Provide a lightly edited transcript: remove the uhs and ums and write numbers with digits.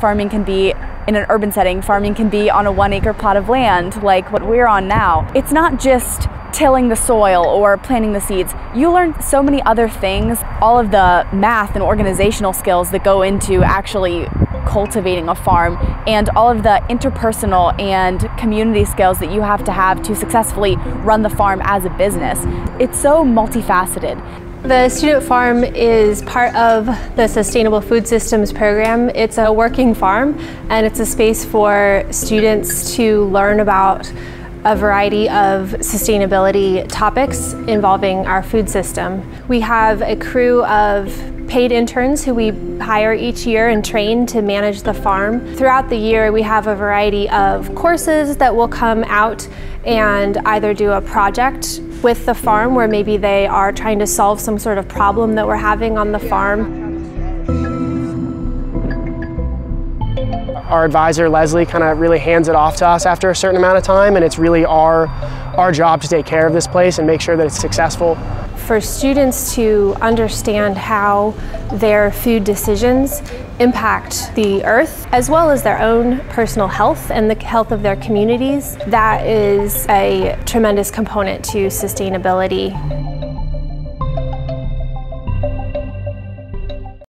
Farming can be in an urban setting, farming can be on a 1-acre plot of land like what we're on now. It's not just tilling the soil or planting the seeds. You learn so many other things, all of the math and organizational skills that go into actually cultivating a farm, and all of the interpersonal and community skills that you have to successfully run the farm as a business. It's so multifaceted. The Student Farm is part of the Sustainable Food Systems program. It's a working farm, and it's a space for students to learn about a variety of sustainability topics involving our food system. We have a crew of paid interns who we hire each year and train to manage the farm. Throughout the year, we have a variety of courses that will come out and either do a project with the farm where maybe they are trying to solve some sort of problem that we're having on the farm. Our advisor, Leslie, kind of really hands it off to us after a certain amount of time, and it's really our job to take care of this place and make sure that it's successful. For students to understand how their food decisions impact the earth, as well as their own personal health and the health of their communities, that is a tremendous component to sustainability.